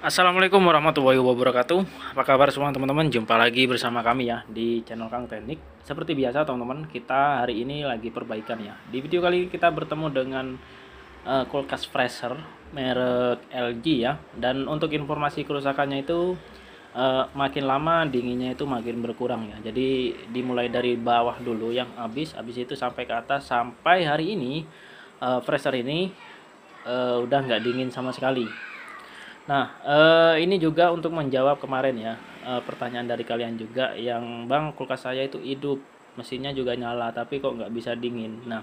Assalamualaikum warahmatullahi wabarakatuh. Apa kabar semua teman-teman? Jumpa lagi bersama kami ya di channel Kang Teknik. Seperti biasa teman-teman, kita hari ini lagi perbaikan ya. Di video kali ini kita bertemu dengan kulkas freezer merek LG ya. Dan untuk informasi kerusakannya itu makin lama dinginnya itu makin berkurang ya. Jadi dimulai dari bawah dulu yang habis itu sampai ke atas, sampai hari ini freezer ini udah nggak dingin sama sekali. Nah, ini juga untuk menjawab kemarin ya, pertanyaan dari kalian juga yang, "Bang, kulkas saya itu hidup, mesinnya juga nyala, tapi kok nggak bisa dingin?" Nah,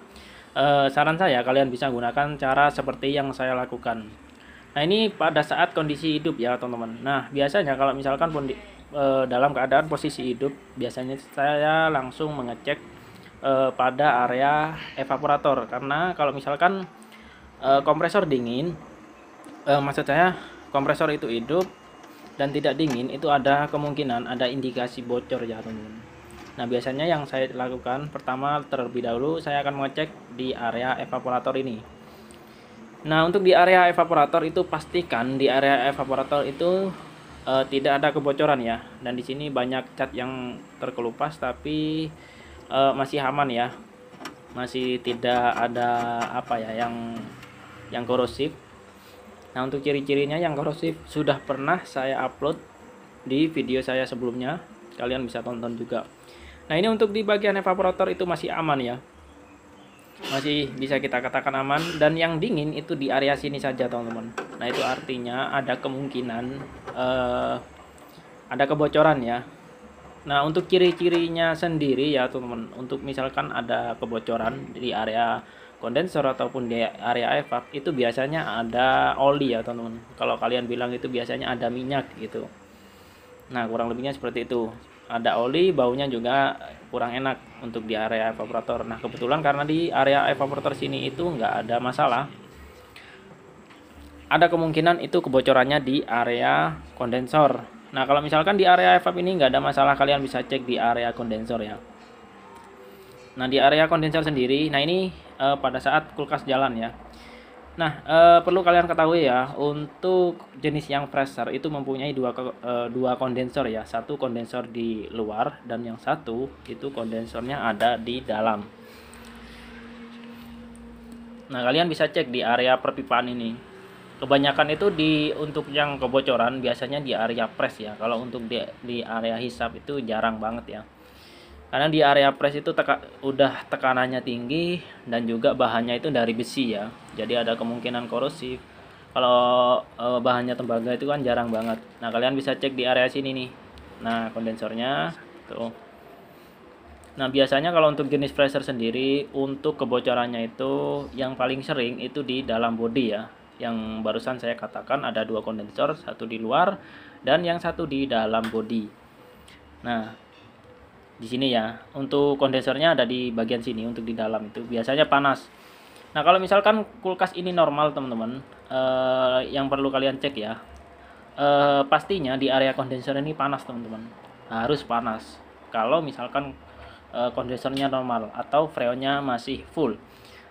saran saya kalian bisa gunakan cara seperti yang saya lakukan. Nah, ini pada saat kondisi hidup ya, teman-teman. Nah, biasanya kalau misalkan dalam keadaan posisi hidup, biasanya saya langsung mengecek pada area evaporator. Karena kalau misalkan kompresor dingin, maksud saya kompresor itu hidup dan tidak dingin, itu ada kemungkinan ada indikasi bocor ya teman-teman. Nah, biasanya yang saya lakukan pertama, terlebih dahulu saya akan mengecek di area evaporator ini. Nah, untuk di area evaporator itu pastikan di area evaporator itu tidak ada kebocoran ya. Dan di sini banyak cat yang terkelupas tapi masih aman ya. Masih tidak ada apa ya yang korosif. Nah, untuk ciri-cirinya yang korosif sudah pernah saya upload di video saya sebelumnya, kalian bisa tonton juga. Nah, ini untuk di bagian evaporator itu masih aman ya, masih bisa kita katakan aman. Dan yang dingin itu di area sini saja teman-teman. Nah, itu artinya ada kemungkinan ada kebocoran ya. Nah, untuk ciri-cirinya sendiri ya teman-teman, untuk misalkan ada kebocoran di area kondensor ataupun di area evap, itu biasanya ada oli ya teman-teman. Kalau kalian bilang itu biasanya ada minyak gitu. Nah, kurang lebihnya seperti itu. Ada oli, baunya juga kurang enak untuk di area evaporator. Nah, kebetulan karena di area evaporator sini itu nggak ada masalah, ada kemungkinan itu kebocorannya di area kondensor. Nah, kalau misalkan di area evap ini nggak ada masalah, kalian bisa cek di area kondensor ya. Nah, di area kondensor sendiri, nah ini pada saat kulkas jalan ya. Nah, perlu kalian ketahui ya, untuk jenis yang freezer itu mempunyai dua kondensor ya. Satu kondensor di luar dan yang satu itu kondensornya ada di dalam. Nah, kalian bisa cek di area perpipaan ini. Kebanyakan itu untuk yang kebocoran biasanya di area press ya. Kalau untuk di area hisap itu jarang banget ya. Karena di area press itu udah tekanannya tinggi dan juga bahannya itu dari besi ya. Jadi ada kemungkinan korosif. Kalau bahannya tembaga itu kan jarang banget. Nah, kalian bisa cek di area sini nih. Nah, kondensornya tuh. Nah, biasanya kalau untuk jenis freezer sendiri, untuk kebocorannya itu yang paling sering itu di dalam bodi ya. Yang barusan saya katakan ada dua kondensor, satu di luar dan yang satu di dalam bodi. Nah, di sini ya, untuk kondensornya ada di bagian sini, untuk di dalam itu biasanya panas. Nah, kalau misalkan kulkas ini normal teman-teman, yang perlu kalian cek ya, pastinya di area kondensor ini panas teman-teman, harus panas. Kalau misalkan kondensornya normal atau freonnya masih full.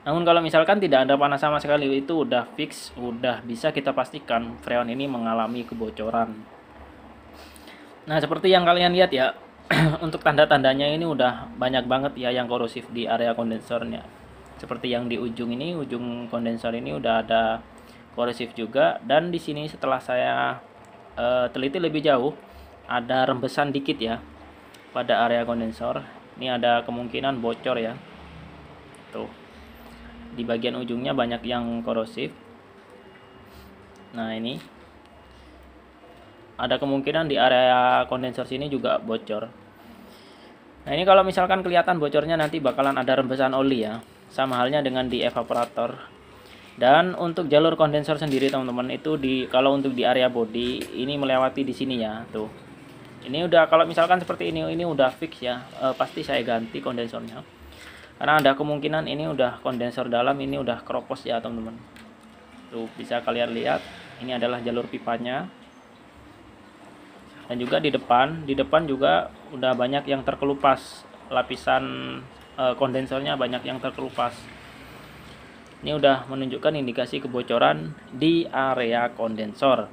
Namun kalau misalkan tidak ada panas sama sekali, itu udah fix, udah bisa kita pastikan freon ini mengalami kebocoran. Nah, seperti yang kalian lihat ya, untuk tanda-tandanya ini udah banyak banget ya yang korosif di area kondensornya. Seperti yang di ujung ini, ujung kondensor ini udah ada korosif juga. Dan di sini setelah saya teliti lebih jauh, ada rembesan dikit ya pada area kondensor. Ini ada kemungkinan bocor ya. Tuh. Di bagian ujungnya banyak yang korosif. Nah, ini ada kemungkinan di area kondensor sini juga bocor. Nah, ini kalau misalkan kelihatan bocornya nanti bakalan ada rembesan oli ya. Sama halnya dengan di evaporator. Dan untuk jalur kondensor sendiri teman-teman, itu kalau untuk di area body ini melewati di sini ya, tuh. Ini udah, kalau misalkan seperti ini udah fix ya, pasti saya ganti kondensornya. Karena ada kemungkinan ini udah kondensor dalam, ini udah keropos ya teman-teman. Tuh, bisa kalian lihat, ini adalah jalur pipanya. Dan juga di depan juga udah banyak yang terkelupas, lapisan kondensornya banyak yang terkelupas. Ini udah menunjukkan indikasi kebocoran di area kondensor.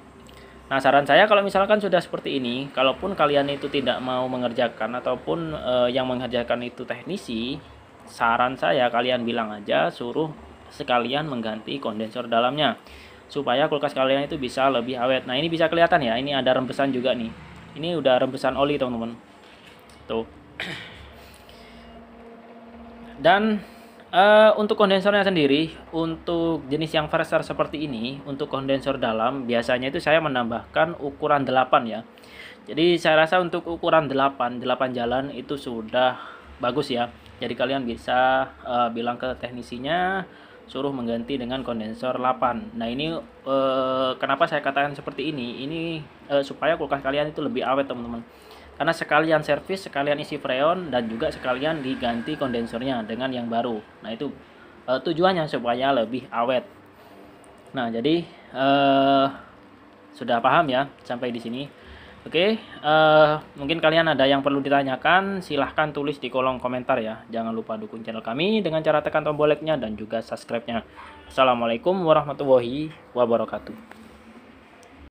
Nah, saran saya kalau misalkan sudah seperti ini, kalaupun kalian itu tidak mau mengerjakan ataupun yang mengerjakan itu teknisi, saran saya kalian bilang aja suruh sekalian mengganti kondensor dalamnya supaya kulkas kalian itu bisa lebih awet. Nah, ini bisa kelihatan ya, ini ada rembesan juga nih. Ini udah rembesan oli, teman-teman. Tuh. Dan untuk kondensornya sendiri, untuk jenis yang Verser seperti ini, untuk kondensor dalam biasanya itu saya menambahkan ukuran 8 ya. Jadi saya rasa untuk ukuran 8 jalan itu sudah bagus ya. Jadi kalian bisa bilang ke teknisinya suruh mengganti dengan kondensor 8. Nah, ini kenapa saya katakan seperti ini? Ini supaya kulkas kalian itu lebih awet, teman-teman. Karena sekalian servis, sekalian isi freon, dan juga sekalian diganti kondensornya dengan yang baru. Nah, itu tujuannya supaya lebih awet. Nah, jadi sudah paham ya sampai di sini. Oke, mungkin kalian ada yang perlu ditanyakan, silahkan tulis di kolom komentar ya. Jangan lupa dukung channel kami dengan cara tekan tombol like-nya dan juga subscribe-nya. Assalamualaikum warahmatullahi wabarakatuh.